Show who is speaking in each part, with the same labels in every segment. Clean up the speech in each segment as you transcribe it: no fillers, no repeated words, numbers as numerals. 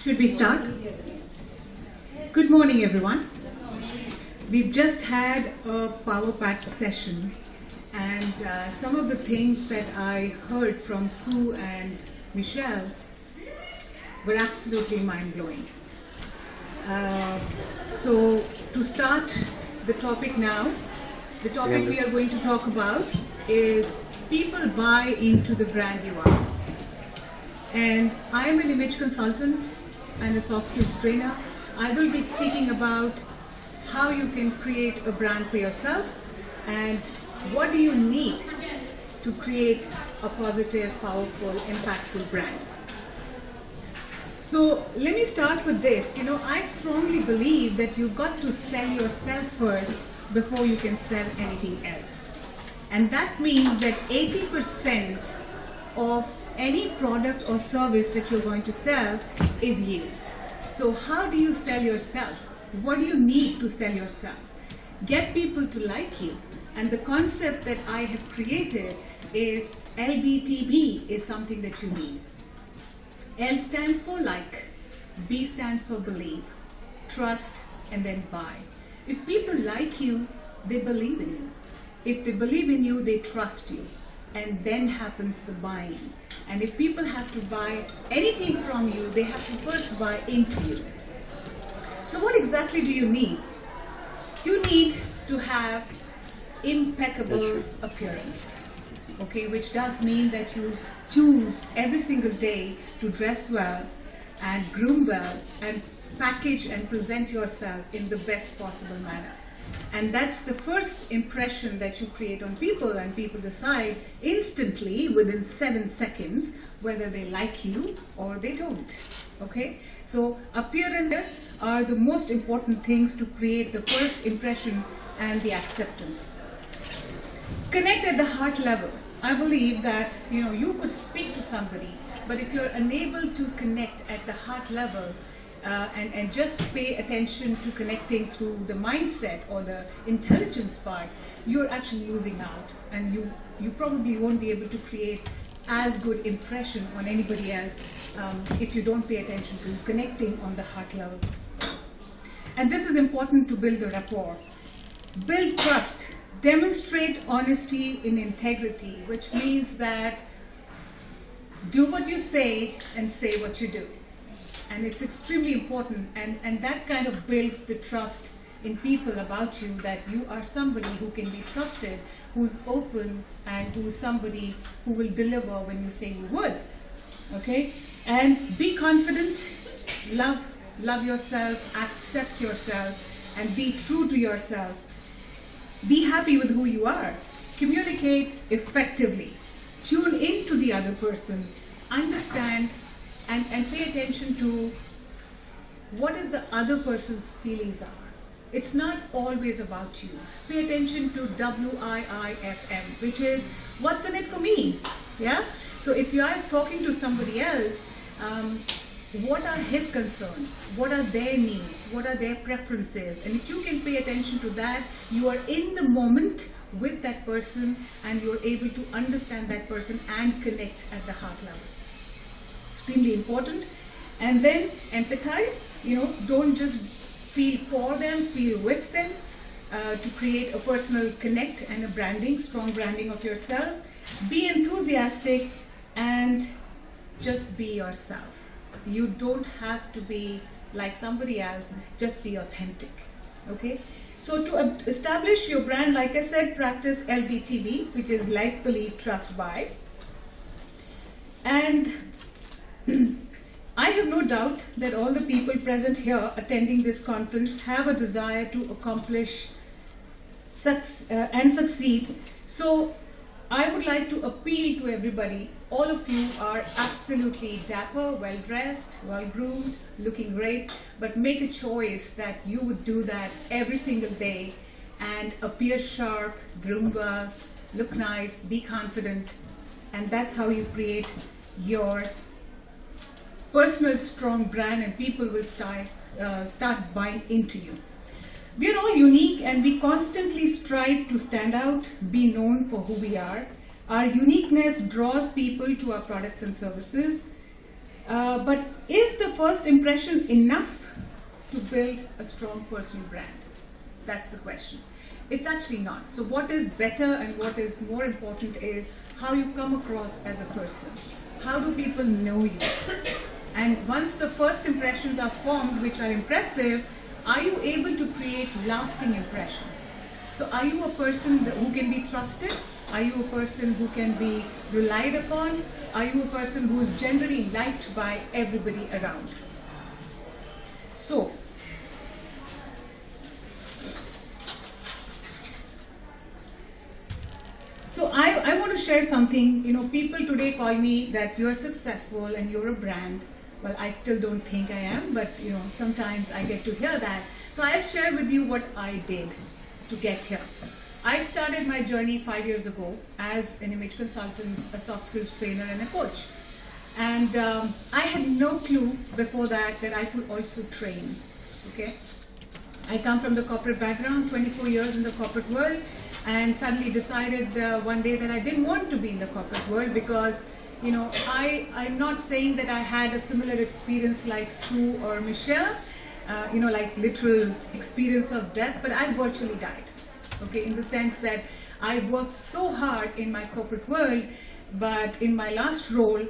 Speaker 1: Should we start? Good morning, everyone. We've just had a power-packed session, and some of the things that I heard from Sue and Michelle were absolutely mind-blowing. So to start the topic now, the topic we are going to talk about is people buy into the brand you are. And I am an image consultant and a soft skills trainer. I will be speaking about how you can create a brand for yourself and what do you need to create a positive, powerful, impactful brand. So let me start with this. I strongly believe that you've got to sell yourself first before you can sell anything else. And that means that 80% of any product or service that you're going to sell is you. So how do you sell yourself? What do you need to sell yourself? Get people to like you. And the concept that I have created is LBTB is something that you need. L stands for like, B stands for believe, trust, and then buy. If people like you, they believe in you. If they believe in you, they trust you. And then happens the buying. And if people have to buy anything from you, they have to first buy into you. So what exactly do you need? You need to have impeccable appearance, okay, which does mean that you choose every single day to dress well and groom well and package and present yourself in the best possible manner. And that's the first impression that you create on people, and people decide instantly within 7 seconds whether they like you or they don't. Okay? So appearance are the most important things to create the first impression and the acceptance. Connect at the heart level. I believe that you could speak to somebody, but if you're unable to connect at the heart level, and just pay attention to connecting through the mindset or the intelligence part, you're actually losing out, and you probably won't be able to create as good impression on anybody else if you don't pay attention to connecting on the heart level. And this is important to build a rapport. Build trust. Demonstrate honesty in integrity, which means that do what you say and say what you do. And it's extremely important, and that kind of builds the trust in people about you, that you are somebody who can be trusted, who's open, and who's somebody who will deliver when you say you would. Okay? And be confident, love yourself, accept yourself, and be true to yourself. Be happy with who you are. Communicate effectively. Tune into the other person. Understand and pay attention to what is the other person's feelings are. It's not always about you. Pay attention to WIIFM, which is what's in it for me. Yeah? So if you are talking to somebody else, what are his concerns? What are their needs? What are their preferences? And if you can pay attention to that, you are in the moment with that person, and you're able to understand that person and connect at the heart level. Extremely important. And then empathize. Don't just feel for them, feel with them to create a personal connect and a branding, strong branding of yourself. Be enthusiastic and just be yourself. You don't have to be like somebody else, just be authentic. Okay? So to establish your brand, like I said, practice LBTB, which is like, believe, trust, buy. And I have no doubt that all the people present here attending this conference have a desire to accomplish and succeed. So I would like to appeal to everybody. All of you are absolutely dapper, well-dressed, well-groomed, looking great, but make a choice that you would do that every single day and appear sharp, groom well, look nice, be confident, and that's how you create your personal strong brand, and people will start buying into you. We are all unique and we constantly strive to stand out, be known for who we are. Our uniqueness draws people to our products and services. But is the first impression enough to build a strong personal brand? That's the question. It's actually not. So what is better and what is more important is how you come across as a person. How do people know you? And once the first impressions are formed, which are impressive, are you able to create lasting impressions? So are you a person who can be trusted? Are you a person who can be relied upon? Are you a person who is generally liked by everybody around? So I want to share something. You know, people today call me that you're successful and you're a brand. Well, I still don't think I am, but you know, sometimes I get to hear that. So I'll share with you what I did to get here. I started my journey 5 years ago as an image consultant, a soft skills trainer and a coach. And I had no clue before that I could also train, okay? I come from the corporate background, 24 years in the corporate world, and suddenly decided one day that I didn't want to be in the corporate world because, you know, I'm not saying that I had a similar experience like Sue or Michelle, you know, like literal experience of death, but I virtually died, okay, in the sense that I worked so hard in my corporate world, but in my last role,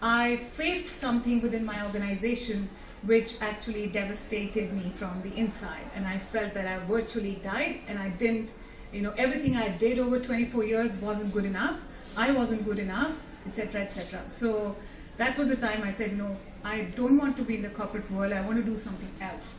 Speaker 1: I faced something within my organization which actually devastated me from the inside, and I felt that I virtually died, and I didn't, you know, everything I did over 24 years wasn't good enough, I wasn't good enough, etc., etc. So that was the time I said, no, I don't want to be in the corporate world, I want to do something else.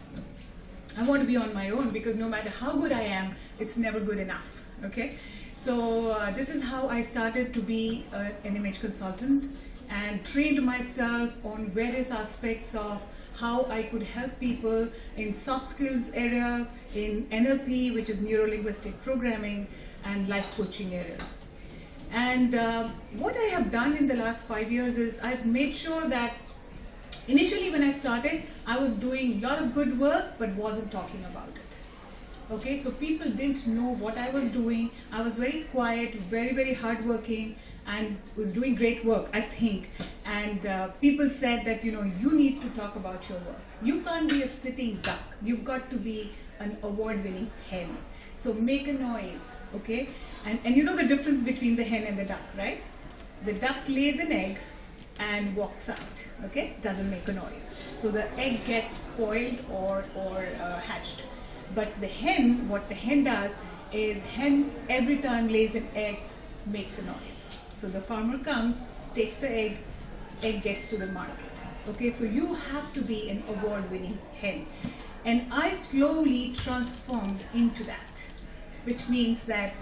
Speaker 1: I want to be on my own, because no matter how good I am, it's never good enough, okay? So this is how I started to be an image consultant and trained myself on various aspects of how I could help people in soft skills area, in NLP, which is neuro-linguistic programming, and life coaching areas. And what I have done in the last 5 years is I've made sure that initially when I started, I was doing a lot of good work, but wasn't talking about it. Okay, so people didn't know what I was doing. I was very quiet, very, very hardworking, and was doing great work, I think. And people said that, you know, you need to talk about your work. You can't be a sitting duck. You've got to be an award-winning hen. So make a noise, okay? And you know the difference between the hen and the duck, right? The duck lays an egg and walks out, okay? Doesn't make a noise. So the egg gets spoiled or hatched. But the hen, what the hen does is hen every time lays an egg, makes a noise. So the farmer comes, takes the egg gets to the market. Okay, so you have to be an award-winning hen. And I slowly transformed into that, which means that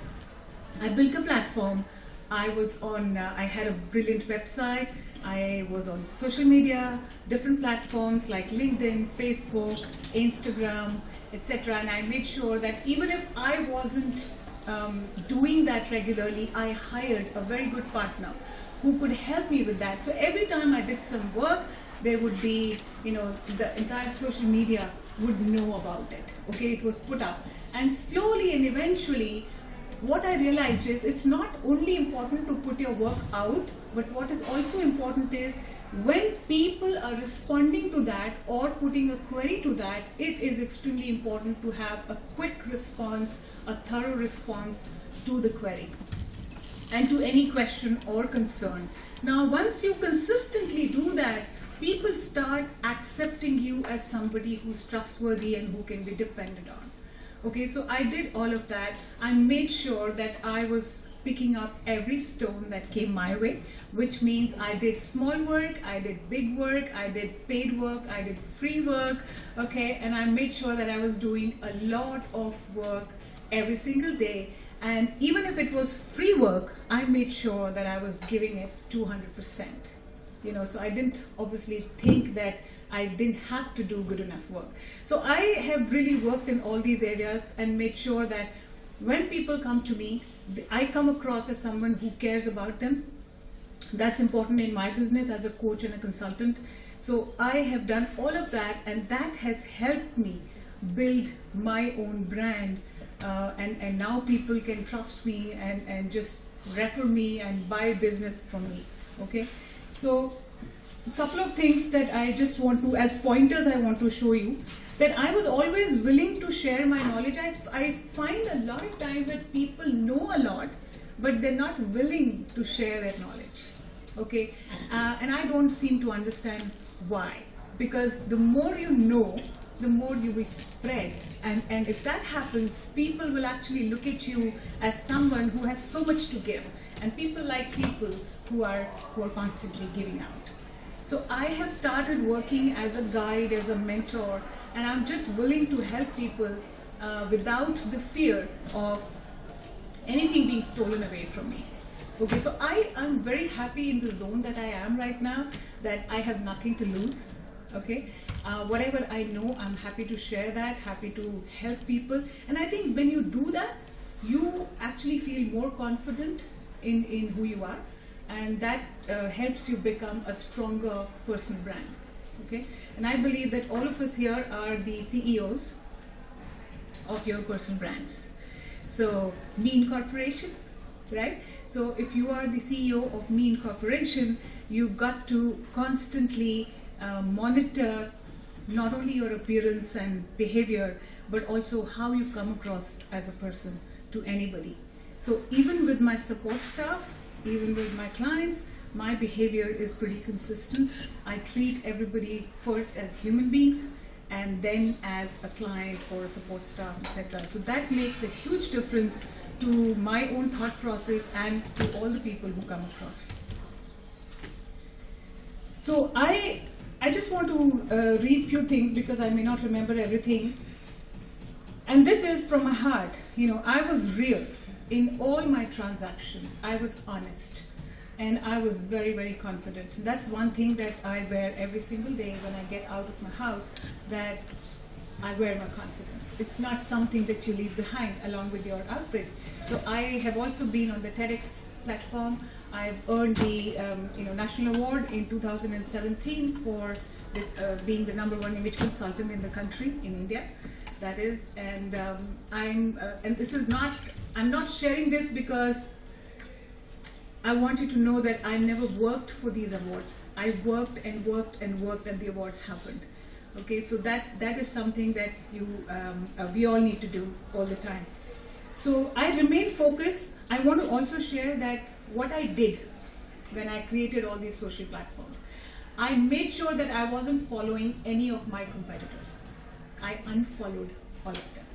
Speaker 1: I built a platform. I was on, I had a brilliant website. I was on social media, different platforms like LinkedIn, Facebook, Instagram, etc. And I made sure that even if I wasn't doing that regularly, I hired a very good partner who could help me with that. So every time I did some work, there would be, you know, the entire social media would know about it. Okay, it was put up. And slowly and eventually, what I realized is it's not only important to put your work out, but what is also important is when people are responding to that or putting a query to that, it is extremely important to have a quick response, a thorough response to the query and to any question or concern. Now, once you consistently do that, people start accepting you as somebody who's trustworthy and who can be depended on. Okay, so I did all of that. I made sure that I was picking up every stone that came my way, which means I did small work, I did big work, I did paid work, I did free work, okay, and I made sure that I was doing a lot of work every single day. And even if it was free work, I made sure that I was giving it 200%. You know, so I didn't obviously think that I didn't have to do good enough work. So I have really worked in all these areas and made sure that when people come to me, I come across as someone who cares about them. That's important in my business as a coach and a consultant. So I have done all of that, and that has helped me build my own brand, and now people can trust me and just refer me and buy business from me. Okay, so a couple of things that I just want to, as pointers, I want to show you that I was always willing to share my knowledge. I find a lot of times that people know a lot, but they're not willing to share their knowledge. Okay, and I don't seem to understand why. Because the more you know, the more you will spread. And if that happens, people will actually look at you as someone who has so much to give. And people like people who are constantly giving out. So I have started working as a guide, as a mentor, and I'm just willing to help people without the fear of anything being stolen away from me. Okay, so I am very happy in the zone that I am right now, that I have nothing to lose. Okay, whatever I know, I'm happy to share that, happy to help people. And I think when you do that, you actually feel more confident in who you are, and that helps you become a stronger personal brand. Okay, and I believe that all of us here are the CEOs of your personal brands. So Me Incorporation, right? So if you are the CEO of Me Incorporation, you've got to constantly monitor not only your appearance and behavior, but also how you come across as a person to anybody. So even with my support staff, even with my clients, my behavior is pretty consistent. I treat everybody first as human beings and then as a client or a support staff, etc. So that makes a huge difference to my own thought process and to all the people who come across. So I just want to read a few things because I may not remember everything. And this is from my heart. You know, I was real in all my transactions. I was honest. And I was very, very confident. That's one thing that I wear every single day when I get out of my house, that I wear my confidence. It's not something that you leave behind along with your outfits. So I have also been on the TEDx platform. I've earned the national award in 2017 for being the #1 image consultant in the country, in India. That is, and and this is not, I'm not sharing this because I want you to know that I never worked for these awards. I worked and worked and worked, and the awards happened. Okay, so that is something that we all need to do all the time. So I remain focused. I want to also share that what I did when I created all these social platforms. I made sure that I wasn't following any of my competitors. I unfollowed all of them,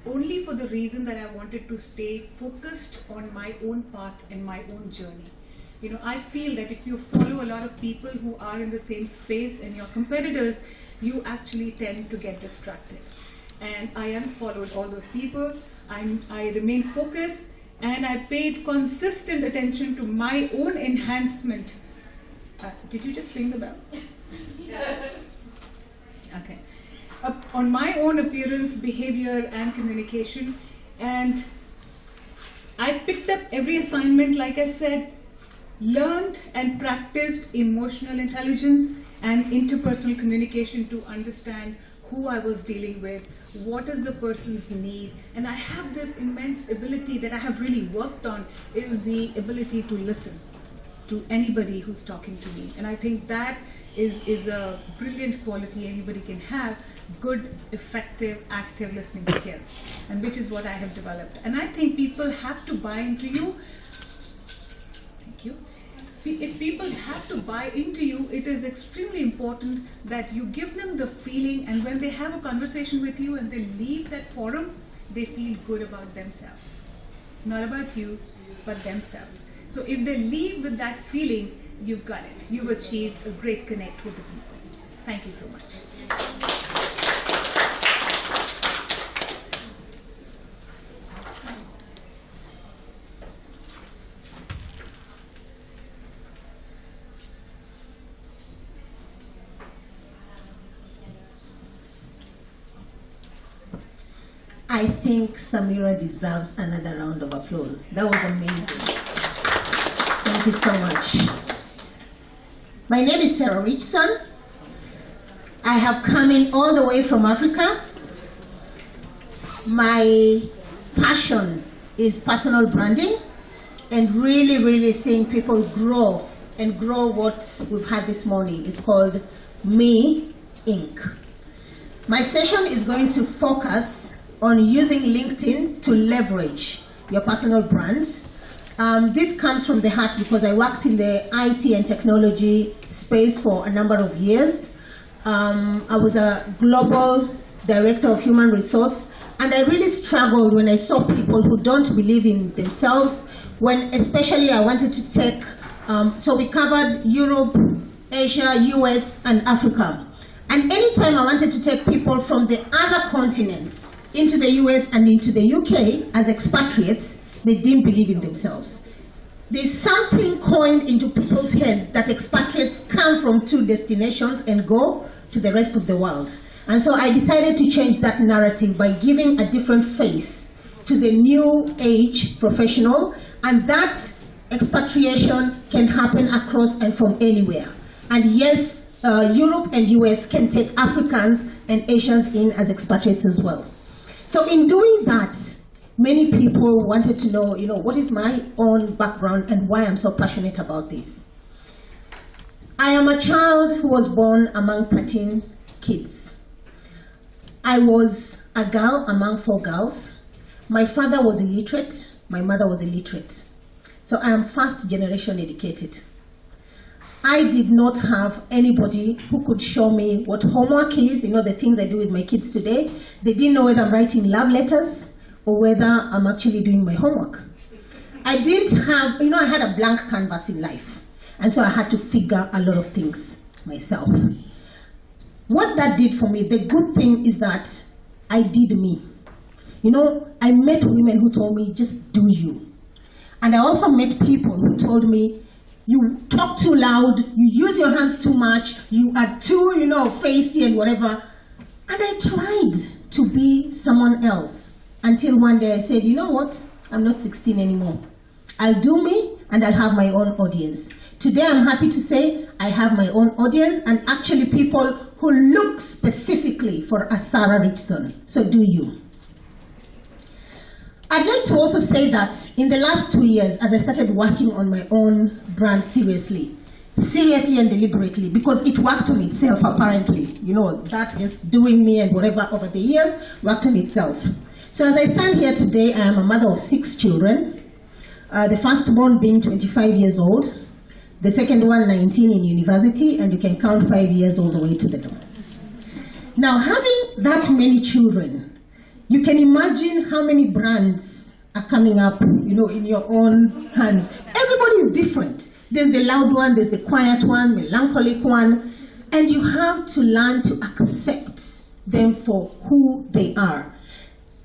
Speaker 1: only for the reason that I wanted to stay focused on my own path and my own journey. You know, I feel that if you follow a lot of people who are in the same space and your competitors, you actually tend to get distracted. And I unfollowed all those people. I remained focused, and I paid consistent attention to my own enhancement. Did you just ring the bell? Okay. On my own appearance, behavior, and communication. And I picked up every assignment, like I said, learned and practiced emotional intelligence and interpersonal communication to understand who I was dealing with, what is the person's need. And I have this immense ability that I have really worked on, is the ability to listen to anybody who's talking to me. And I think that is a brilliant quality anybody can have, good, effective, active listening skills, and which is what I have developed. And I think people have to buy into you. Thank you. If people have to buy into you, it is extremely important that you give them the feeling, and when they have a conversation with you and they leave that forum, they feel good about themselves. Not about you, but themselves. So if they leave with that feeling, you've got it. You've achieved a great connect with the people. Thank you so much.
Speaker 2: I think Samira deserves another round of applause. That was amazing. Thank you so much. My name is Richson. I have come in all the way from Africa My passion is personal branding and really seeing people grow and grow what we've had this morning. It's called Me Inc. My session is going to focus on using LinkedIn to leverage your personal brands. This comes from the heart because I worked in the IT and technology space for a number of years. I was a global director of human resource, and I really struggled when I saw people who don't believe in themselves, when especially I wanted to take, so we covered Europe, Asia, US, and Africa. And anytime I wanted to take people from the other continents into the US and into the UK as expatriates, they didn't believe in themselves. There's something coined into people's heads that expatriates come from two destinations and go to the rest of the world. And so I decided to change that narrative by giving a different face to the new age professional, and that expatriation can happen across and from anywhere. And yes, Europe and US can take Africans and Asians in as expatriates as well. So in doing that, many people wanted to know, what is my own background and why I'm so passionate about this. I am a child who was born among 13 kids. I was a girl among 4 girls. My father was illiterate, my mother was illiterate. So I am first generation educated. I did not have anybody who could show me what homework is, the things I do with my kids today. They didn't know whether I'm writing love letters or whether I'm actually doing my homework. I didn't have, I had a blank canvas in life. And so I had to figure a lot of things myself. What that did for me, the good thing is that I did me. I met women who told me, just do you. And I also met people who told me, you talk too loud, you use your hands too much, you are too, feisty and whatever. And I tried to be someone else until one day I said, you know what, I'm not 16 anymore. I'll do me and I'll have my own audience. Today I'm happy to say I have my own audience and actually people who look specifically for a Sarah Richson. So do you. I'd like to also say that in the last 2 years, as I started working on my own brand seriously and deliberately, because it worked on itself apparently, that is doing me and whatever over the years worked on itself. So as I stand here today, I am a mother of 6 children, the firstborn being 25 years old, the second one 19 in university, and you can count 5 years all the way to the door. Now, having that many children, you can imagine how many brands are coming up, in your own hands. Everybody is different. There's the loud one, there's the quiet one, melancholic one, and you have to learn to accept them for who they are.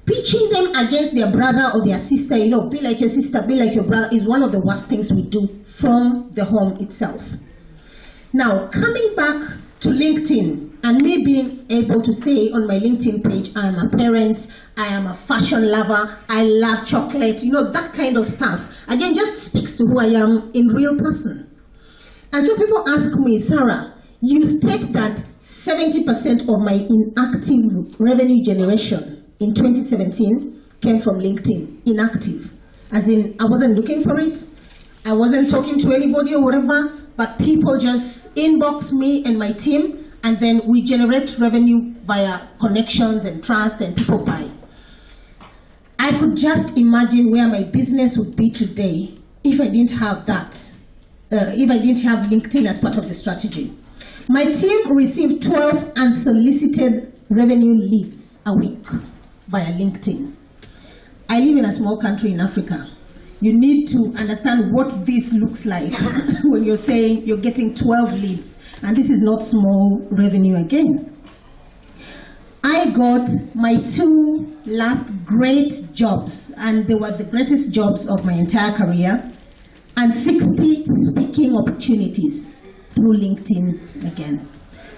Speaker 2: Pitching them against their brother or their sister, be like your sister, be like your brother, is one of the worst things we do from the home itself. Now, coming back to LinkedIn, and me being able to say on my LinkedIn page, I am a parent, I am a fashion lover, I love chocolate, that kind of stuff. Again, just speaks to who I am in real person. And so people ask me, Sarah, you state that 70% of my inactive revenue generation in 2017 came from LinkedIn, inactive. As in, I wasn't looking for it, I wasn't talking to anybody or whatever, but people just inbox me and my team, and then we generate revenue via connections and trust, and people buy. I could just imagine where my business would be today if I didn't have that, if I didn't have LinkedIn as part of the strategy. My team received 12 unsolicited revenue leads a week via LinkedIn. I live in a small country in Africa. You need to understand what this looks like when you're saying you're getting 12 leads. And this is not small revenue again. I got my 2 last great jobs, and they were the greatest jobs of my entire career, and 60 speaking opportunities through LinkedIn again.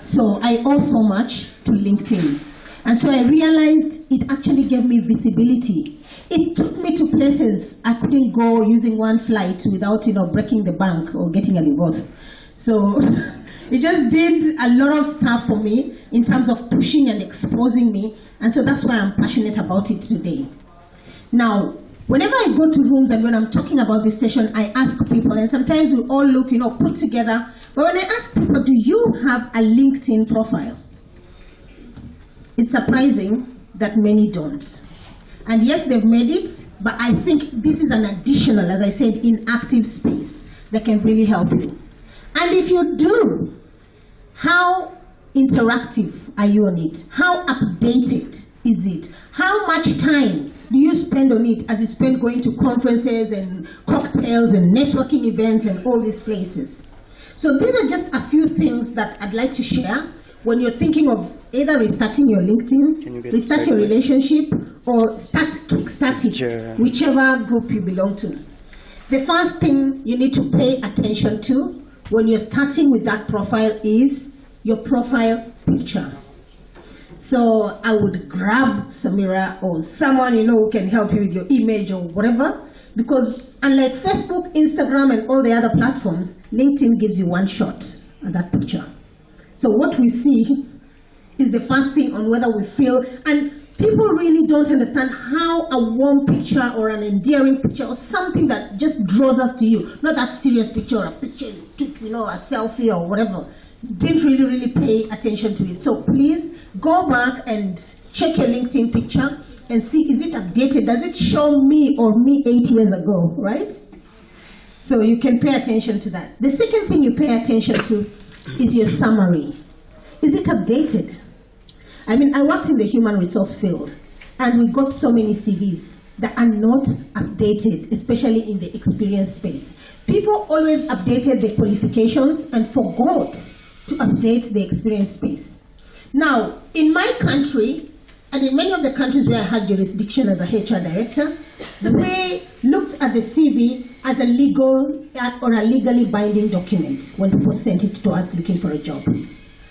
Speaker 2: So I owe so much to LinkedIn. And so I realized it actually gave me visibility. It took me to places I couldn't go using one flight without, breaking the bank or getting a divorce. So it just did a lot of stuff for me in terms of pushing and exposing me, and so that's why I'm passionate about it today. Now, whenever I go to rooms and when I'm talking about this session, I ask people, and sometimes we all look, put together, but when I ask people, do you have a LinkedIn profile? It's surprising that many don't. And yes, they've made it, but I think this is an additional, as I said, inactive space that can really help you. And if you do, how interactive are you on it? How updated is it? How much time do you spend on it as you spend going to conferences and cocktails and networking events and all these places? So these are just a few things that I'd like to share when you're thinking of either restarting your LinkedIn, restart your relationship, or kickstart it, whichever group you belong to. The first thing you need to pay attention to when you're starting with that profile is your profile picture. So I would grab Samira or someone who can help you with your image or whatever, because unlike Facebook, Instagram, and all the other platforms, LinkedIn gives you one shot at that picture. So what we see is the first thing on whether we feel, and people really don't understand how a warm picture or an endearing picture or something that just draws us to you, not that serious picture or a picture you took, a selfie or whatever, didn't really pay attention to it. So please go back and check your LinkedIn picture and see, is it updated? Does it show me or me 8 years ago, right? So you can pay attention to that. The second thing you pay attention to is your summary. Is it updated? I mean, I worked in the human resource field, and we got so many CVs that are not updated, especially in the experience space. People always updated their qualifications and forgot to update the experience space. Now, in my country, and in many of the countries where I had jurisdiction as a HR director, we looked at the CV as a legal or a legally binding document when people sent it to us looking for a job.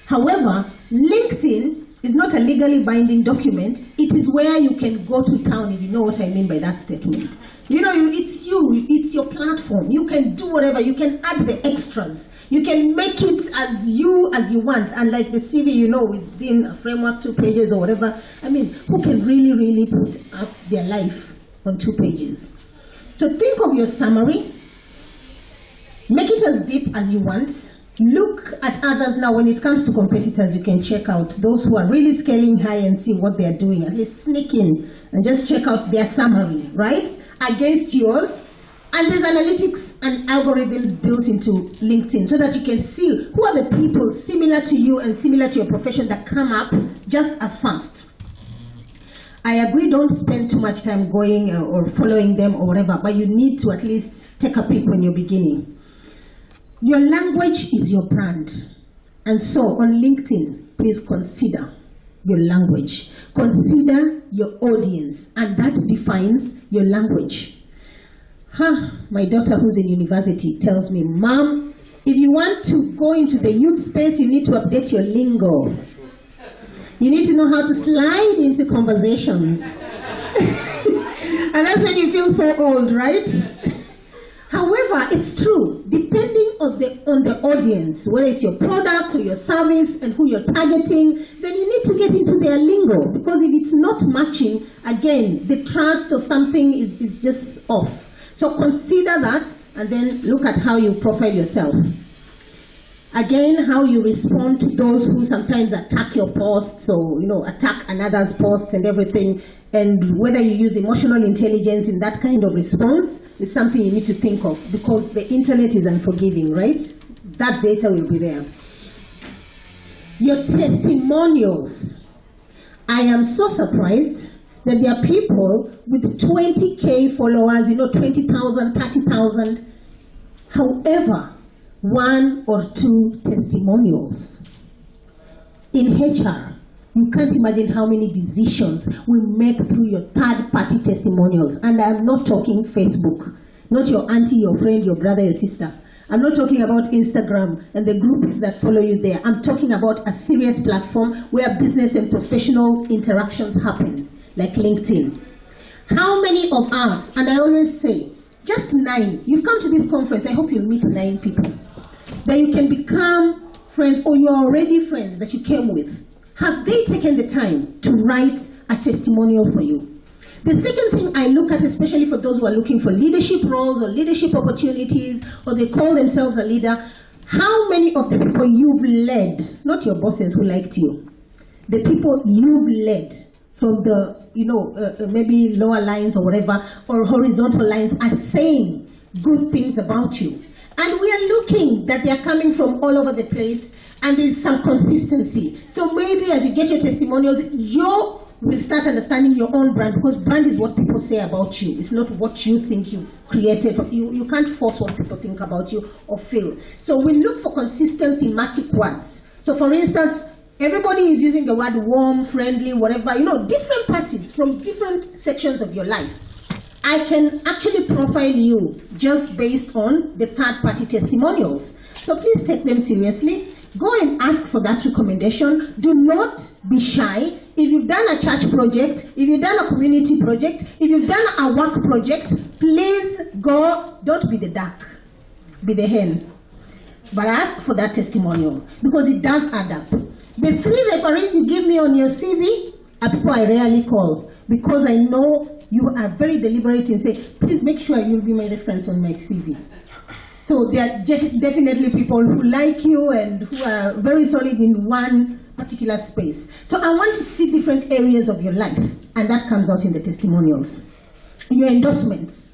Speaker 2: However, LinkedIn is not a legally binding document. It is where you can go to town, if you know what I mean by that statement. It's your platform. You can do whatever. You can add the extras. You can make it as you want. And like the CV, within a framework, 2 pages or whatever. I mean, who can really put up their life on 2 pages? So think of your summary. Make it as deep as you want. Look at others now. When it comes to competitors, you can check out those who are really scaling high and see what they're doing. At least sneak in and just check out their summary, right? Against yours. And there's analytics and algorithms built into LinkedIn so that you can see who are the people similar to you and similar to your profession that come up just as fast. I agree, don't spend too much time going or following them or whatever, but you need to at least take a peek when you're beginning. Your language is your brand. And so on LinkedIn, please consider your language. Consider your audience, and that defines your language. My daughter who's in university tells me, Mom, if you want to go into the youth space, you need to update your lingo. You need to know how to slide into conversations. And that's when you feel so old, right? However, it's true, depending on the audience, whether it's your product or your service and who you're targeting, then you need to get into their lingo. Because if it's not matching, again, the trust or something is just off. So consider that and then look at how you profile yourself. Again, how you respond to those who sometimes attack your posts or attack another's posts and everything, and whether you use emotional intelligence in that kind of response is something you need to think of, because the internet is unforgiving, right? That data will be there. Your testimonials. I am so surprised that there are people with 20K followers, 20,000, 30,000. However, 1 or 2 testimonials. In HR, you can't imagine how many decisions we make through your third-party testimonials. And I'm not talking Facebook, not your auntie, your friend, your brother, your sister. I'm not talking about Instagram and the groups that follow you there. I'm talking about a serious platform where business and professional interactions happen, like LinkedIn. How many of us, and I always say, just 9, you've come to this conference, I hope you'll meet 9 people. that you can become friends, or you're already friends that you came with, have they taken the time to write a testimonial for you? The second thing I look at, especially for those who are looking for leadership roles or leadership opportunities, or they call themselves a leader, how many of the people you've led, not your bosses who liked you, the people you've led from the, maybe lower lines or whatever, or horizontal lines, are saying good things about you. And we are looking that they are coming from all over the place, and there's some consistency. So maybe as you get your testimonials, you will start understanding your own brand, because brand is what people say about you. It's not what you think you've created. You can't force what people think about you or feel. So we look for consistent thematic words. So for instance, everybody is using the word warm, friendly, whatever, different parties from different sections of your life. I can actually profile you just based on the third-party testimonials. So please take them seriously. Go and ask for that recommendation. Do not be shy. If you've done a church project, if you've done a community project, if you've done a work project, please go. Don't be the duck, be the hen. But ask for that testimonial, because it does add up. The 3 referees you give me on your CV are people I rarely call, because I know you are very deliberate in saying, please make sure you'll be my reference on my CV. So there are definitely people who like you and who are very solid in one particular space. So I want to see different areas of your life, and that comes out in the testimonials. Your endorsements.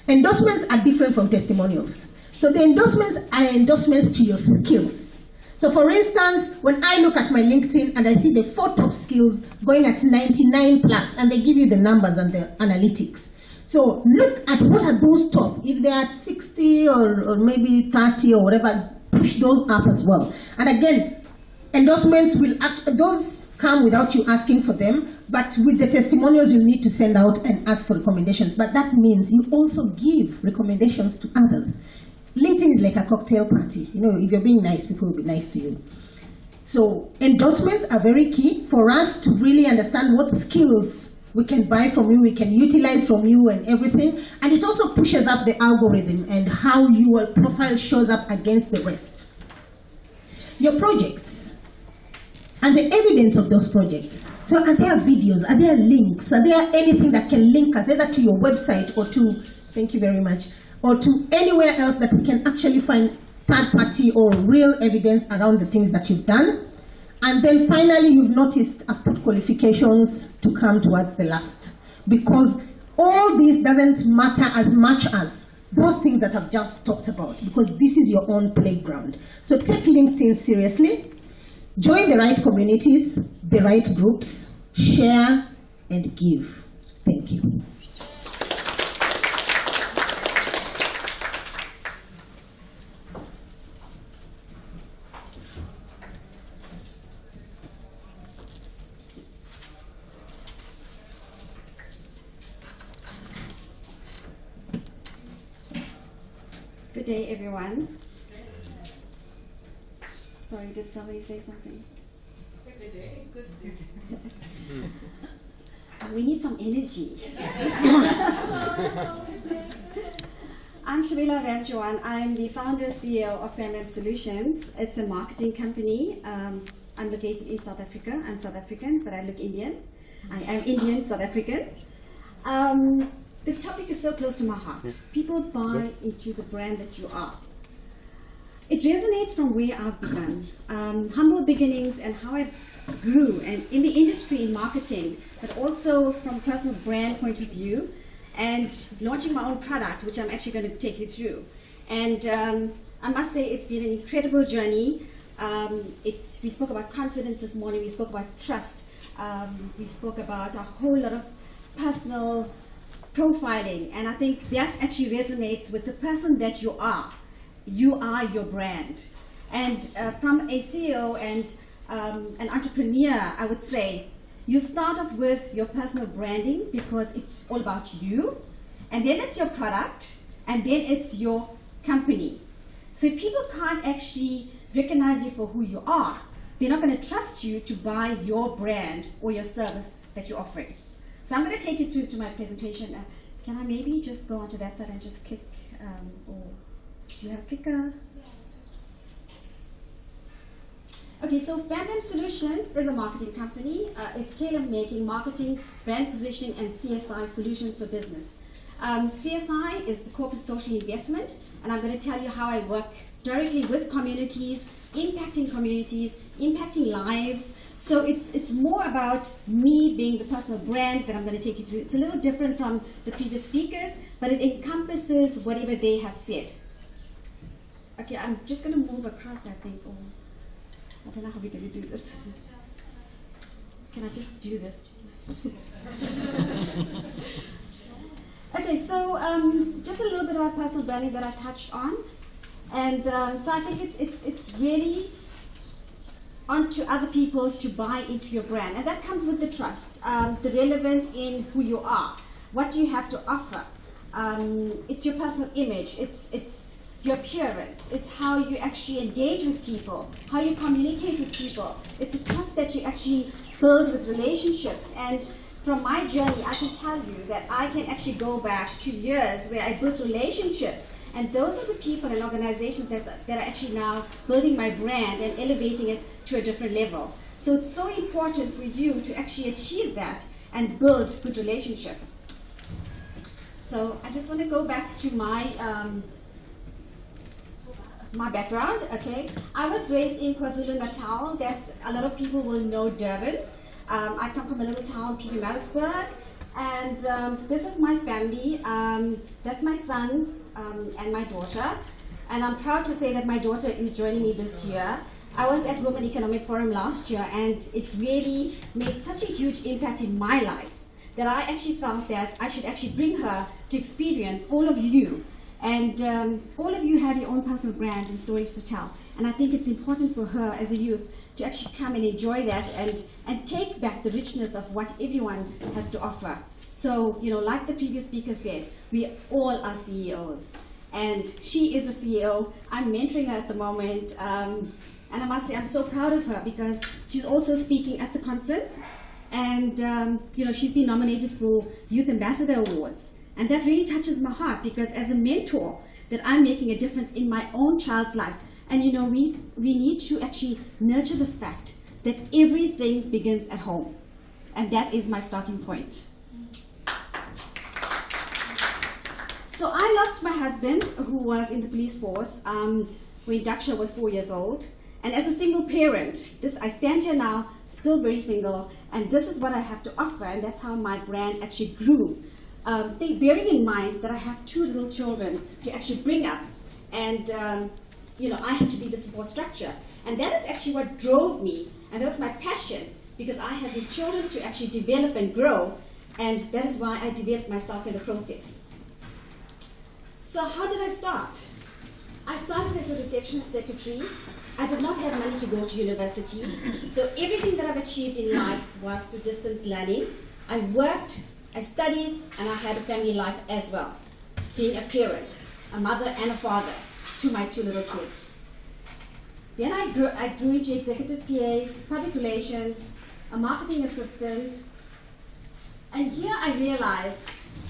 Speaker 2: Endorsements are different from testimonials. So the endorsements are endorsements to your skills. So for instance, when I look at my LinkedIn and I see the 4 top skills going at 99 plus, and they give you the numbers and the analytics. So look at what are those top. If they're at 60 or maybe 30 or whatever, push those up as well. And again, endorsements those come without you asking for them, but with the testimonials you need to send out and ask for recommendations. But that means you also give recommendations to others. LinkedIn is like a cocktail party. If you're being nice, people will be nice to you. So endorsements are very key for us to really understand what skills we can buy from you, we can utilize from you and everything. And it also pushes up the algorithm and how your profile shows up against the rest. Your projects and the evidence of those projects. So are there videos, are there links, are there anything that can link us either to your website or to, thank you very much, or to anywhere else that we can actually find third party or real evidence around the things that you've done? And then finally, you've noticed I've put qualifications to come towards the last, because all this doesn't matter as much as those things that I've just talked about, because this is your own playground. So take LinkedIn seriously, join the right communities, the right groups, share and give. Thank you.
Speaker 3: Good day, everyone. Sorry, did somebody say something? Good day. Good day. We need some energy. I'm Shamila Ramjawan. I'm the founder CEO of Ram Solutions. It's a marketing company. I'm located in South Africa. I'm South African, but I look Indian. I am Indian, South African. This topic is so close to my heart. People buy into the brand that you are. It resonates from where I've begun. Humble beginnings and how I grew, and in the industry in marketing, but also from a personal brand point of view, and launching my own product, which I'm actually going to take you through. And I must say it's been an incredible journey. We spoke about confidence this morning, we spoke about trust, we spoke about a whole lot of personal profiling, and I think that actually resonates with the person that you are. You are your brand. And from a CEO and an entrepreneur, I would say, you start off with your personal branding because it's all about you, and then it's your product, and then it's your company. So if people can't actually recognize you for who you are, they're not going to trust you to buy your brand or your service that you're offering. So I'm going to take you through to my presentation. Can I maybe just go onto that side and just click, or do you have a clicker? Okay, so Family Solutions is a marketing company. It's tailor-making, marketing, brand positioning, and CSI solutions for business. CSI is the corporate social investment, and I'm going to tell you how I work directly with communities, impacting lives. So it's more about me being the personal brand that I'm going to take you through. It's a little different from the previous speakers, but it encompasses whatever they have said. Okay, I'm just going to move across, I think. Or I don't know how we're going to do this. Can I just do this? Okay, so just a little bit about personal branding that I touched on. And so I think it's really onto other people to buy into your brand. And that comes with the trust, the relevance in who you are. What do you have to offer? It's your personal image. It's your appearance. It's how you actually engage with people, how you communicate with people. It's a trust that you actually build with relationships. And from my journey, I can tell you that I can actually go back to years where I built relationships. And those are the people and organizations that are actually now building my brand and elevating it to a different level. So it's so important for you to actually achieve that and build good relationships. So I just want to go back to my background, okay? I was raised in KwaZulu-Natal. That's, a lot of people will know Durban. I come from a little town, Pietermaritzburg, and this is my family. That's my son and my daughter, and I'm proud to say that my daughter is joining me this year. I was at Women Economic Forum last year, and it really made such a huge impact in my life that I actually felt that I should actually bring her to experience all of you. And all of you have your own personal brands and stories to tell. And I think it's important for her as a youth to actually come and enjoy that and take back the richness of what everyone has to offer. So, you know, like the previous speaker said, we all are CEOs. And she is a CEO. I'm mentoring her at the moment. And I must say, I'm so proud of her because she's also speaking at the conference. And, you know, she's been nominated for Youth Ambassador Awards. And that really touches my heart because as a mentor, that I'm making a difference in my own child's life. And you know, we need to actually nurture the fact that everything begins at home. And that is my starting point. So I lost my husband, who was in the police force when Daksha was 4 years old. And as a single parent, I stand here now, still very single, and this is what I have to offer, and that's how my brand actually grew. Bearing in mind that I have 2 little children to actually bring up, and you know, I have to be the support structure. And that is actually what drove me, and that was my passion, because I had these children to actually develop and grow, and that is why I developed myself in the process. So how did I start? I started as a receptionist secretary. I did not have money to go to university, so everything that I've achieved in life was through distance learning. I worked, I studied, and I had a family life as well, being a parent, a mother and a father to my 2 little kids. Then I grew into executive PA, public relations, a marketing assistant, and here I realized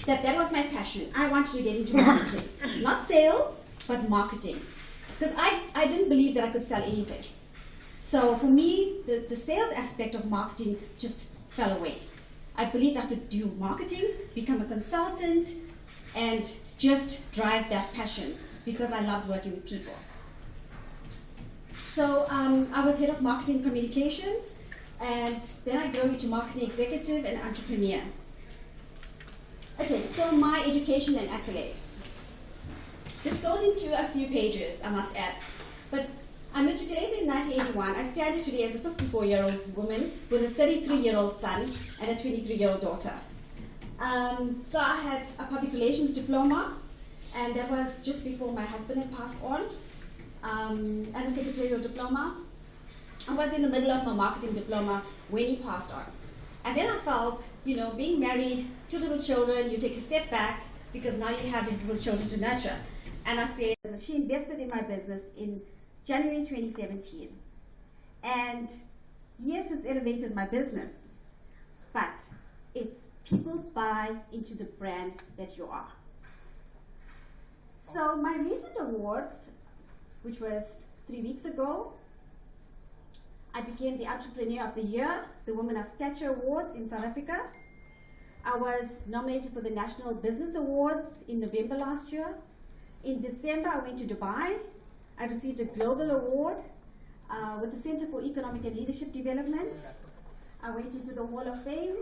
Speaker 3: that was my passion. I wanted to get into marketing, not sales, but marketing, because I didn't believe that I could sell anything. So for me, the sales aspect of marketing just fell away. I believed I could do marketing, become a consultant, and just drive that passion because I loved working with people. So I was head of marketing communications, and then I grew into marketing executive and entrepreneur. Okay, so my education and accolades. This goes into a few pages, I must add. But I matriculated in 1981. I stand here today as a 54-year-old woman with a 33-year-old son and a 23-year-old daughter. So I had a public relations diploma, and that was just before my husband had passed on, and a secretarial diploma. I was in the middle of my marketing diploma when he passed on. And then I felt, you know, being married, 2 little children, you take a step back because now you have these little children to nurture. And I said, she invested in my business in January 2017. And yes, it's elevated my business, but it's people buy into the brand that you are. So my recent awards, which was 3 weeks ago, I became the Entrepreneur of the Year, the Women of Stature Awards in South Africa. I was nominated for the National Business Awards in November last year. In December, I went to Dubai. I received a global award with the Center for Economic and Leadership Development. I went into the Hall of Fame.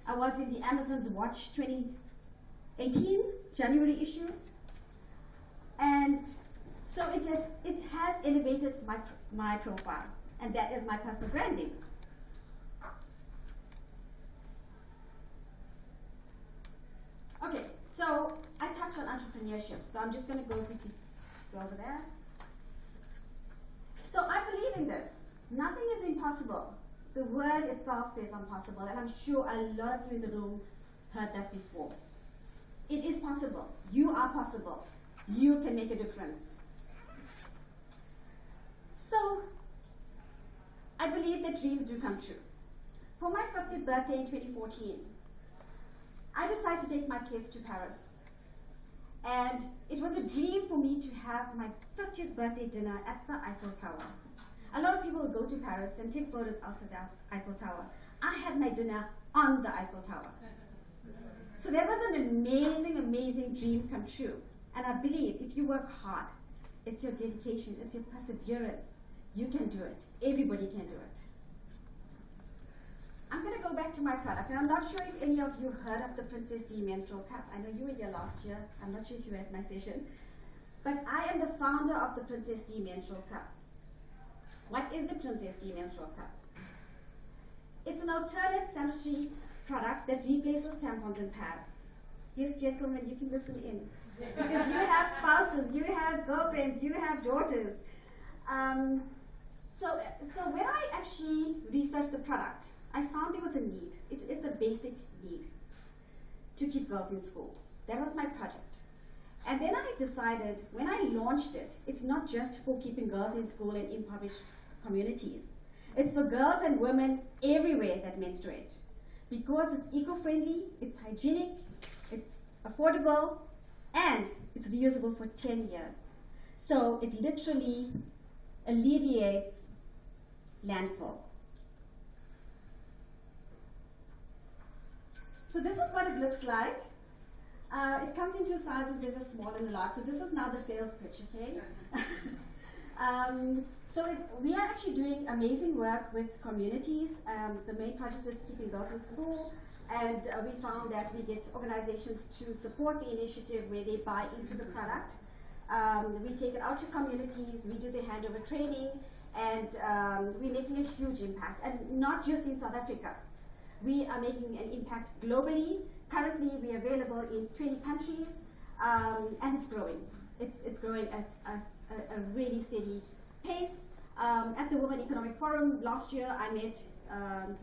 Speaker 3: I was in the Amazon's Watch 2018 January issue. And so it has elevated my profile, and that is my personal branding. Okay, so I touched on entrepreneurship, so I'm just going to go quickly over there. So I believe in this. Nothing is impossible. The word itself says impossible, and I'm sure a lot of you in the room heard that before. It is possible. You are possible. You can make a difference. So, I believe that dreams do come true. For my 50th birthday in 2014, I decided to take my kids to Paris. And it was a dream for me to have my 50th birthday dinner at the Eiffel Tower. A lot of people go to Paris and take photos outside the Eiffel Tower. I had my dinner on the Eiffel Tower. So that was an amazing, amazing dream come true. And I believe if you work hard, it's your dedication, it's your perseverance, you can do it. Everybody can do it. I'm going to go back to my product. And I'm not sure if any of you heard of the Princess D menstrual cup. I know you were here last year. I'm not sure if you were at my session. But I am the founder of the Princess D menstrual cup. What is the Princess D menstrual cup? It's an alternate sanitary product that replaces tampons and pads. Yes, gentlemen, you can listen in. Because you have spouses, you have girlfriends, you have daughters. So when I actually researched the product, I found there was a need. It's a basic need to keep girls in school. That was my project. And then I decided, when I launched it, it's not just for keeping girls in school and impoverished communities. It's for girls and women everywhere that menstruate. Because it's eco-friendly, it's hygienic, it's affordable, and it's reusable for 10 years. So it literally alleviates landfill. So this is what it looks like. It comes in two sizes. There's a small and a large. So this is now the sales pitch, okay? We are actually doing amazing work with communities. The main project is keeping girls in school. And we found that we get organizations to support the initiative where they buy into the product. We take it out to communities. We do the handover training. And we're making a huge impact. And not just in South Africa. We are making an impact globally. Currently, we are available in 20 countries, and it's growing. It's growing at a really steady pace. At the Women Economic Forum last year, I met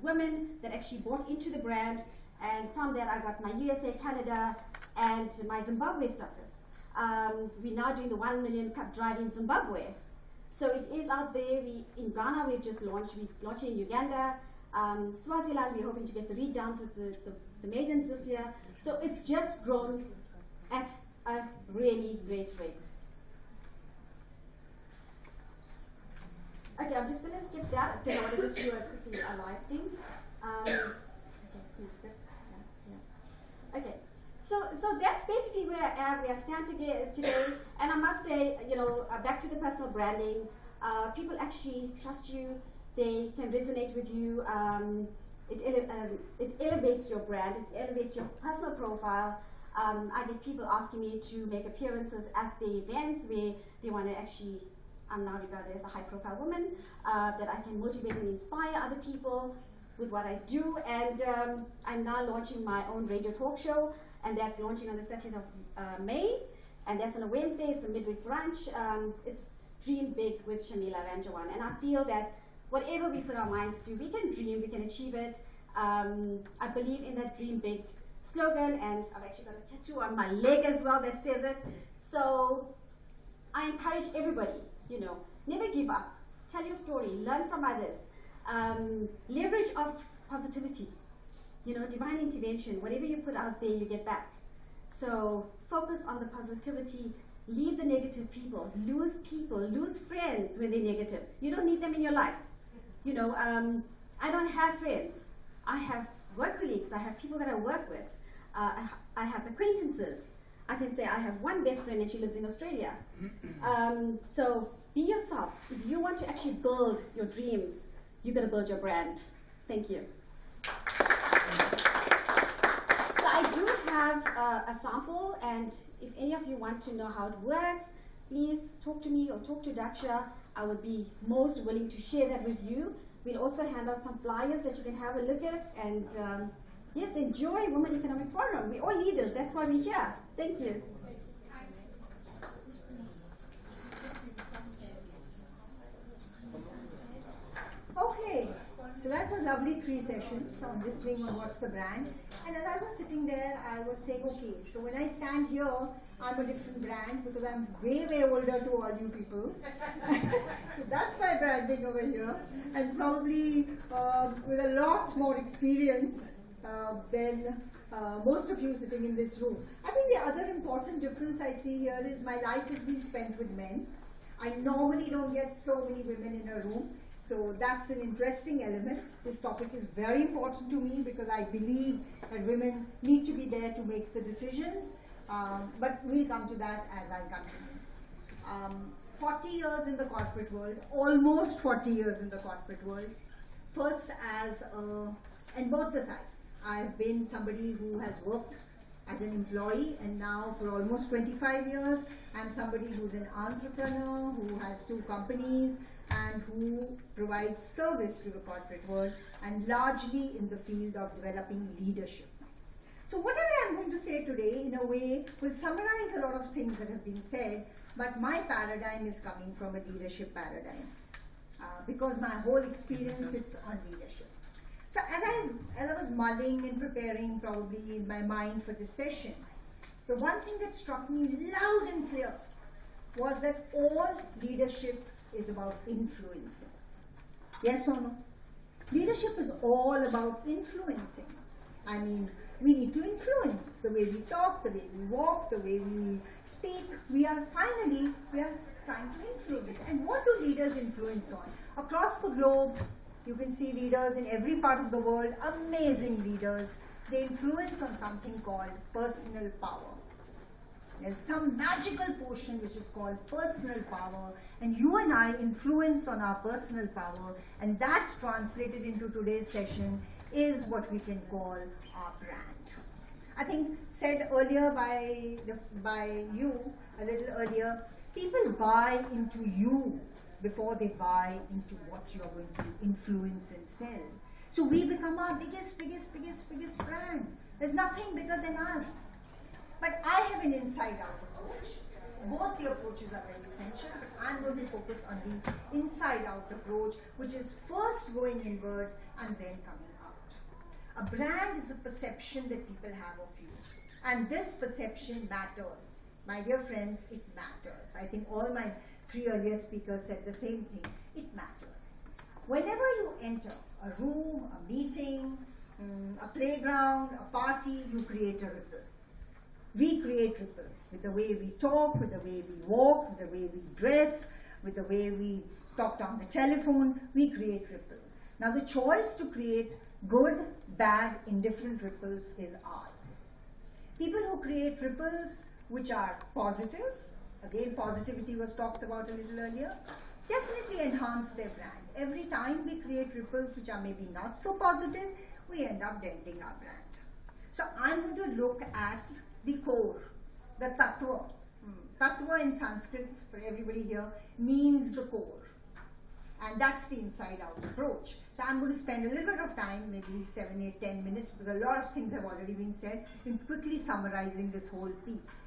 Speaker 3: women that actually bought into the brand, and from that I got my USA, Canada, and my Zimbabwe status. We're now doing the 1 million cup drive in Zimbabwe. So it is out there. In Ghana, we've just launched. We're launching in Uganda. Swaziland, we're hoping to get the read downs with the maidens this year. So it's just grown at a really great rate. Okay, I'm just going to skip that because I want to just do a live thing. Okay, please skip. Yeah. Okay, so that's basically where I am. We are stand today, and I must say, back to the personal branding. People actually trust you. They can resonate with you. It elevates your brand. It elevates your personal profile. I get people asking me to make appearances at the events where they want to actually, I'm now regarded as a high-profile woman, that I can motivate and inspire other people with what I do. And I'm now launching my own radio talk show, and that's launching on the 30th of May. And that's on a Wednesday. It's a midweek brunch. It's Dream Big with Shamila Ramjawan. And I feel that whatever we put our minds to, we can dream, we can achieve it. I believe in that Dream Big slogan, and I've actually got a tattoo on my leg as well that says it. So I encourage everybody, never give up. Tell your story, learn from others. Leverage of positivity, divine intervention. Whatever you put out there, you get back. So focus on the positivity. Leave the negative people, lose friends when they're negative. You don't need them in your life. You know, I don't have friends. I have work colleagues. I have people that I work with. I have acquaintances. I can say I have one best friend and she lives in Australia. So be yourself. If you want to actually build your dreams, you're going to build your brand. Thank you. So I do have a sample, and if any of you want to know how it works, please talk to me or talk to Daksha. I would be most willing to share that with you. We'll also hand out some flyers that you can have a look at, and yes, enjoy Women Economic Forum. We're all leaders, that's why we're here. Thank you.
Speaker 4: Okay, so that was lovely 3 sessions on this wing on what's the brand. And as I was sitting there, I was saying, okay, so when I stand here, I'm a different brand because I'm way, way older to all you people. So that's my branding over here. And probably with a lot more experience than most of you sitting in this room. I think the other important difference I see here is my life has been spent with men. I normally don't get so many women in a room. So that's an interesting element. This topic is very important to me because I believe that women need to be there to make the decisions. But we'll come to that as I continue. 40 years in the corporate world, almost 40 years in the corporate world. First as, and both the sides. I've been somebody who has worked as an employee, and now for almost 25 years, I'm somebody who's an entrepreneur, who has 2 companies, and who provides service to the corporate world, and largely in the field of developing leadership. So whatever I'm going to say today, in a way, will summarize a lot of things that have been said, but my paradigm is coming from a leadership paradigm, because my whole experience sits on leadership. So as I was mulling and preparing probably in my mind for this session, the one thing that struck me loud and clear was that all leadership is about influencing. Yes or no? Leadership is all about influencing. I mean, we need to influence the way we talk, the way we walk, the way we speak. We are trying to influence. And what do leaders influence on? Across the globe, you can see leaders in every part of the world, amazing leaders. They influence on something called personal power. There's some magical portion which is called personal power, and you and I influence on our personal power, and that translated into today's session is what we can call our brand. I think said earlier by you, a little earlier, people buy into you before they buy into what you're going to influence and sell. So we become our biggest brand. There's nothing bigger than us. But I have an inside-out approach. Both the approaches are very essential, but I'm going to focus on the inside-out approach, which is first going inwards and then coming out. A brand is a perception that people have of you. And this perception matters. My dear friends, it matters. I think all my 3 earlier speakers said the same thing. It matters. Whenever you enter a room, a meeting, a playground, a party, you create a ripple. We create ripples with the way we talk, with the way we walk, with the way we dress, with the way we talk on the telephone. We create ripples. Now the choice to create good, bad, indifferent ripples is ours. People who create ripples which are positive, again positivity was talked about a little earlier, definitely enhance their brand. Every time we create ripples which are maybe not so positive, we end up denting our brand. So I'm going to look at the core, the tattva. Tattva in Sanskrit, for everybody here, means the core. And that's the inside-out approach. So I'm going to spend a little bit of time, maybe 7, 8, 10 minutes, because a lot of things have already been said, in quickly summarizing this whole piece.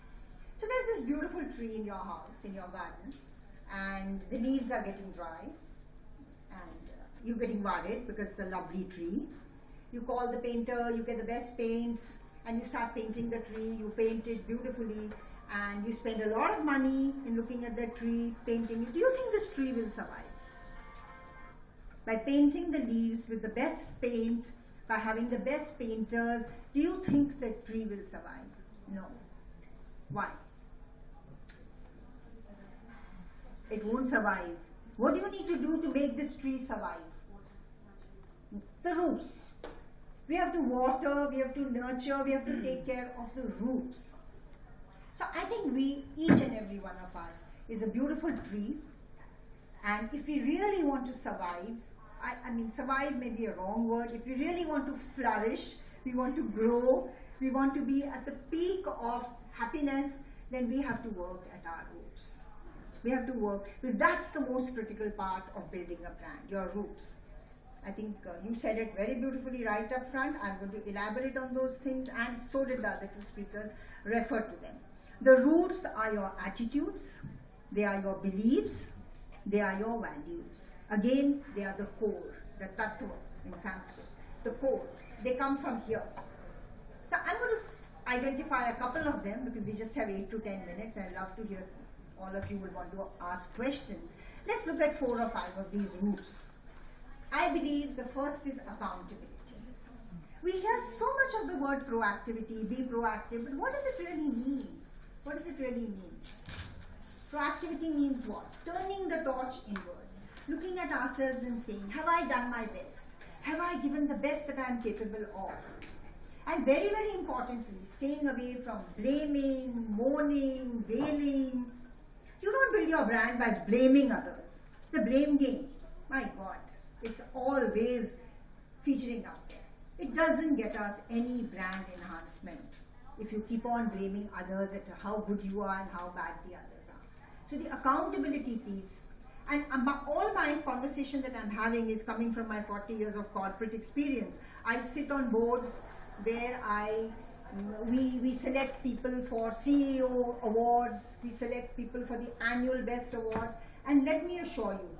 Speaker 4: So there's this beautiful tree in your house, in your garden, and the leaves are getting dry, and you're getting worried because it's a lovely tree. You call the painter, you get the best paints, and you start painting the tree. You paint it beautifully, and you spend a lot of money in looking at that tree, painting it. Do you think this tree will survive? By painting the leaves with the best paint, by having the best painters, do you think that tree will survive? No. Why? It won't survive. What do you need to do to make this tree survive? The roots. We have to water, we have to nurture, we have to take care of the roots. So I think each and every one of us is a beautiful tree, and if we really want to survive, I mean survive may be a wrong word, if we really want to flourish, we want to grow, we want to be at the peak of happiness, then we have to work at our roots. We have to work, because that's the most critical part of building a brand, your roots. I think you said it very beautifully right up front. I'm going to elaborate on those things, and so did the other two speakers, refer to them. The roots are your attitudes, they are your beliefs, they are your values. Again, they are the core, the tattva in Sanskrit, the core. They come from here. So I'm going to identify a couple of them because we just have 8 to 10 minutes, and I'd love to hear all of you would want to ask questions. Let's look at 4 or 5 of these roots. I believe the first is accountability. We hear so much of the word proactivity, be proactive, but what does it really mean? What does it really mean? Proactivity means what? Turning the torch inwards, looking at ourselves and saying, have I done my best? Have I given the best that I am capable of? And very, very importantly, staying away from blaming, moaning, wailing. You don't build your brand by blaming others. The blame game, my God, it's always featuring out there. It doesn't get us any brand enhancement if you keep on blaming others at how good you are and how bad the others are. So the accountability piece, and all my conversation that I'm having is coming from my 40 years of corporate experience. I sit on boards where we select people for CEO awards, we select people for the annual best awards, and let me assure you,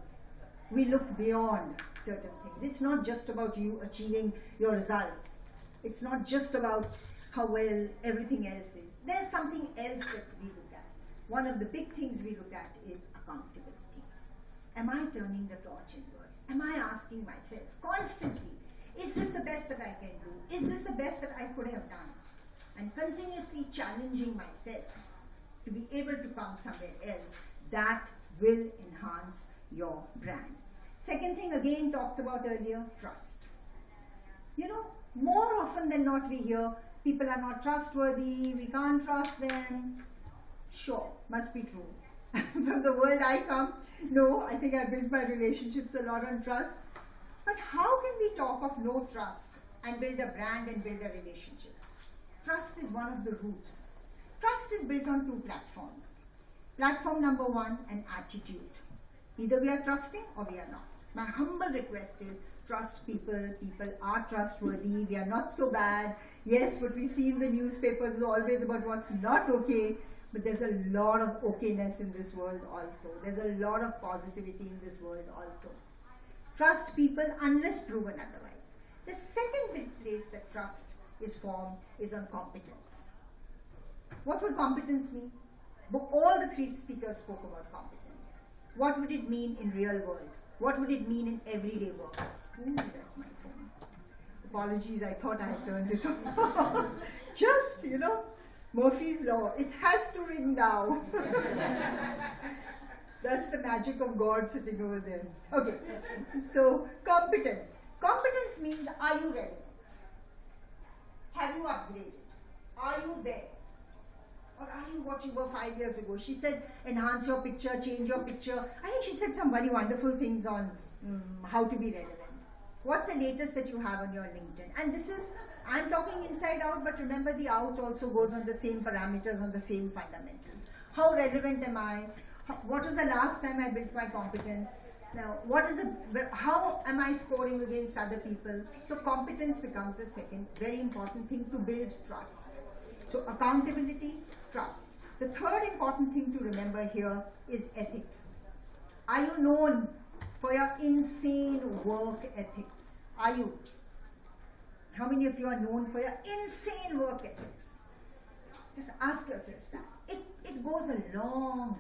Speaker 4: we look beyond certain things. It's not just about you achieving your results. It's not just about how well everything else is. There's something else that we look at. One of the big things we look at is accountability. Am I turning the torch inwards? Am I asking myself constantly, is this the best that I can do? Is this the best that I could have done? And continuously challenging myself to be able to come somewhere else, that will enhance your brand. Second thing, again talked about earlier, trust. You know, more often than not we hear people are not trustworthy, we can't trust them. Sure, must be true. From the world I come, no, I think I built my relationships a lot on trust. But how can we talk of no trust and build a brand and build a relationship? Trust is one of the roots. Trust is built on 2 platforms. Platform number 1, an attitude. Either we are trusting or we are not. My humble request is trust people. People are trustworthy. We are not so bad. Yes, what we see in the newspapers is always about what's not okay. But there's a lot of okayness in this world also. There's a lot of positivity in this world also. Trust people unless proven otherwise. The second big place that trust is formed is on competence. What would competence mean? All the 3 speakers spoke about competence. What would it mean in real world? What would it mean in everyday work? Ooh, that's my phone. Apologies, I thought I had turned it off. Just, you know, Murphy's Law. It has to ring now. That's the magic of God sitting over there. Okay, so competence. Competence means, are you relevant? Have you upgraded? Are you there? Or are you what you were 5 years ago? She said, enhance your picture, change your picture. I think she said some very wonderful things on how to be relevant. What's the latest that you have on your LinkedIn? And this is, I'm talking inside out, but remember the out also goes on the same parameters, on the same fundamentals. How relevant am I? What was the last time I built my competence? Now, how am I scoring against other people? So competence becomes the second very important thing to build trust. So accountability, trust. The third important thing to remember here is ethics. Are you known for your insane work ethics? Are you? How many of you are known for your insane work ethics? Just ask yourself that. It goes a long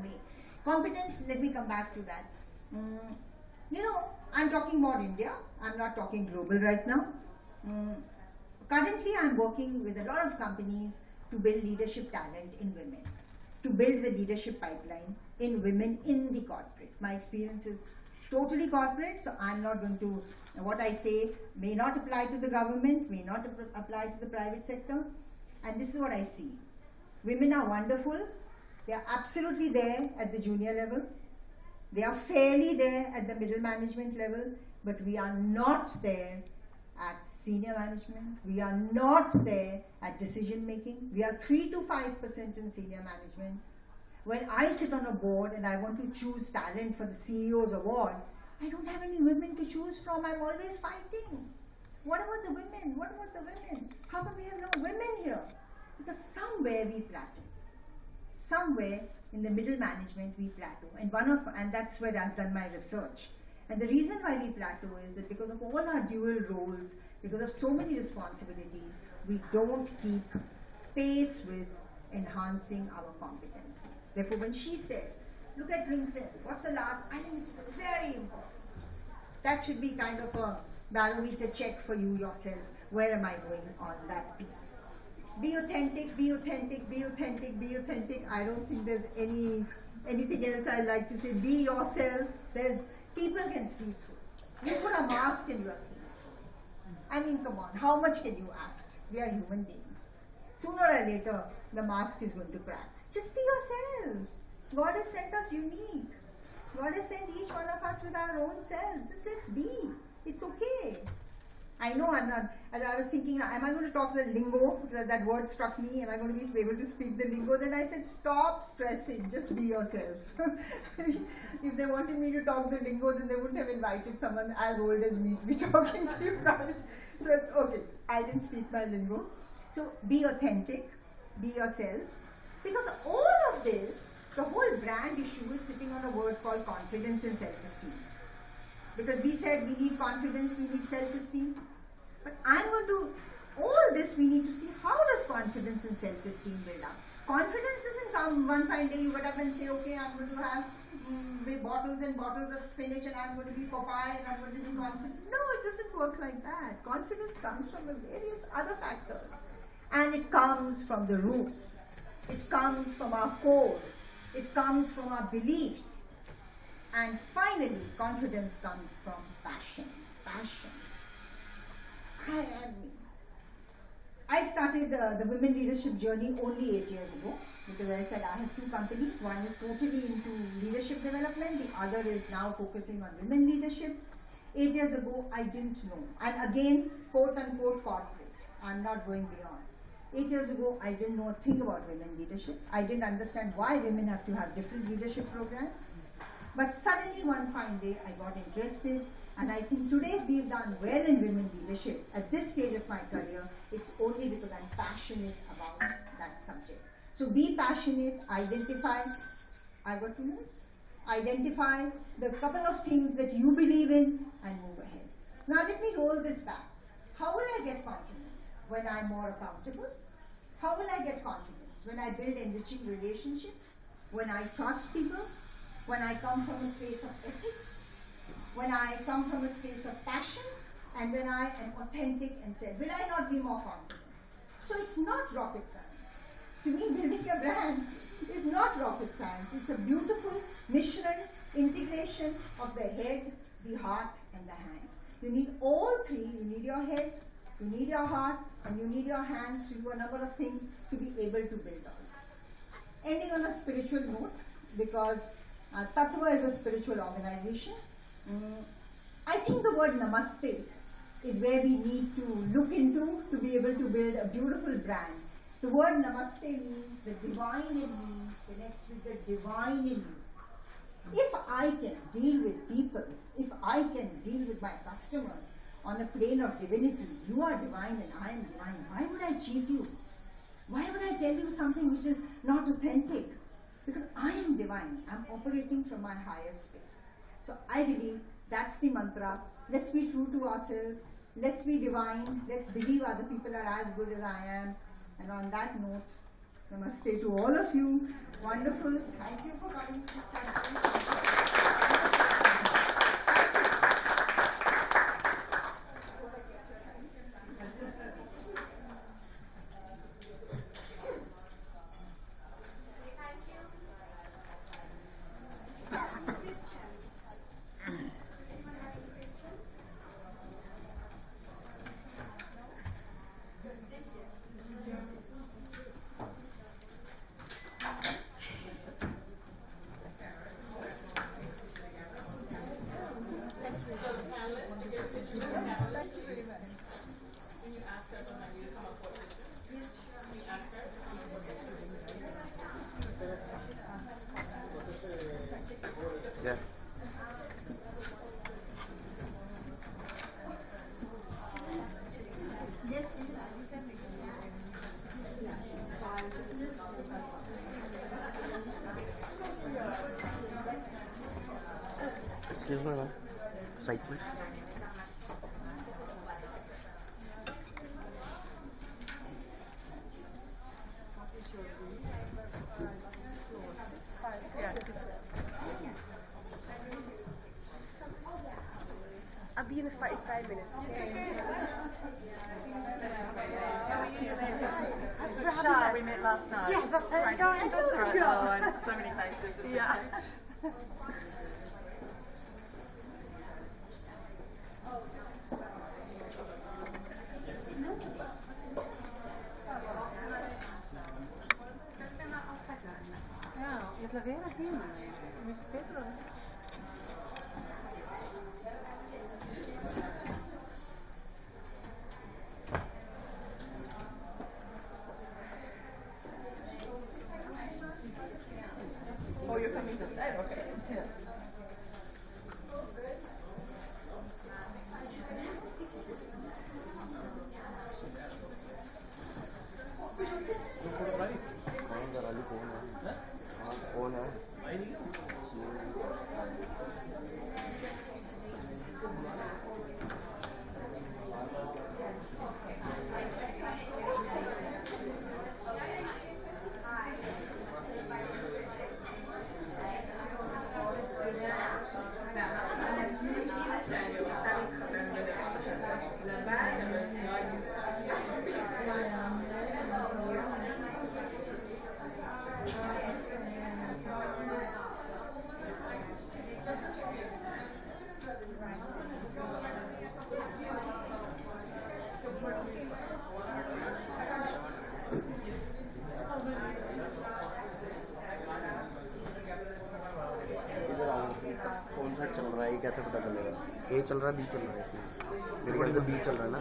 Speaker 4: way. Competence, let me come back to that. You know, I'm talking about India. I'm not talking global right now. Currently, I'm working with a lot of companies to build leadership talent in women, to build the leadership pipeline in women in the corporate. My experience is totally corporate, so I'm not going to, what I say may not apply to the government, may not apply to the private sector, and this is what I see. Women are wonderful, they are absolutely there at the junior level, they are fairly there at the middle management level, but we are not there at senior management, we are not there at decision making. We are 3 to 5% in senior management. When I sit on a board and I want to choose talent for the CEO's award, I don't have any women to choose from. I'm always fighting. What about the women? What about the women? How come we have no women here? Because somewhere we plateau. Somewhere in the middle management we plateau. And that's where I've done my research. And the reason why we plateau is that because of all our dual roles, because of so many responsibilities, we don't keep pace with enhancing our competencies. Therefore, when she said, look at LinkedIn, what's the last, I think it's very important. That should be kind of a barometer check for you yourself. Where am I going on that piece? Be authentic, be authentic, be authentic, be authentic. I don't think there's anything else I'd like to say. Be yourself. People can see through. You put a mask and you are seen through. I mean, come on, how much can you act? We are human beings. Sooner or later, the mask is going to crack. Just be yourself. God has sent us unique. God has sent each one of us with our own selves. Just let's be. It's okay. I know I'm not, as I was thinking, am I going to talk the lingo? That word struck me. Am I going to be able to speak the lingo? Then I said, stop stressing. Just be yourself. If they wanted me to talk the lingo, then they wouldn't have invited someone as old as me to be talking to you guys. So it's okay. I didn't speak my lingo. So be authentic. Be yourself. Because all of this, the whole brand issue is sitting on a word called confidence and self-esteem. Because we said we need confidence, we need self-esteem. But I'm going to, all this we need to see, how does confidence and self-esteem build up? Confidence doesn't come one fine day you get up and say, okay, I'm going to have bottles and bottles of spinach and I'm going to be Popeye and I'm going to be confident. No, it doesn't work like that. Confidence comes from various other factors. And it comes from the roots. It comes from our core. It comes from our beliefs. And finally, confidence comes from passion. Passion. I started the women leadership journey only 8 years ago, because I said I have two companies. One is totally into leadership development. The other is now focusing on women leadership. 8 years ago, I didn't know. And again, quote unquote corporate. I'm not going beyond. 8 years ago, I didn't know a thing about women leadership. I didn't understand why women have to have different leadership programs. But suddenly one fine day I got interested, and I think today we've done well in women leadership. At this stage of my career, it's only because I'm passionate about that subject. So be passionate, identify, I've got 2 minutes, identify the couple of things that you believe in and move ahead. Now let me roll this back. How will I get confidence? When I'm more accountable? How will I get confidence? When I build enriching relationships? When I trust people? When I come from a space of ethics, when I come from a space of passion, and when I am authentic and say, will I not be more confident? So it's not rocket science. To me, building a brand is not rocket science. It's a beautiful Michelin integration of the head, the heart, and the hands. You need all three. You need your head, you need your heart, and you need your hands to do a number of things to be able to build all this. Ending on a spiritual note, because Tattva is a spiritual organization. I think the word Namaste is where we need to look into to be able to build a beautiful brand. The word Namaste means the divine in me connects with the divine in you. If I can deal with people, if I can deal with my customers on a plane of divinity, you are divine and I am divine, why would I cheat you? Why would I tell you something which is not authentic? Because I am divine. I'm operating from my higher space. So I believe that's the mantra. Let's be true to ourselves. Let's be divine. Let's believe other people are as good as I am. And on that note, namaste to all of you. Wonderful. Thank you for coming to this country.
Speaker 5: website, please?
Speaker 6: I'll be in 5 minutes. Okay.
Speaker 7: Shy. We met last night.
Speaker 6: Yeah, that's right.
Speaker 7: That's right.
Speaker 6: Yeah.
Speaker 7: Oh, and so many faces.
Speaker 6: Yeah.
Speaker 7: Ja, jag serverar himlen. Mycket bättre.
Speaker 6: Oh, you're coming to stay? Okay. Yeah.
Speaker 5: कौन है? कौन सा चल रहा है ये कैसे पता चलेगा? ए चल रहा है, बी चल रहा है? मेरे ख्याल से बी चल रहा है ना।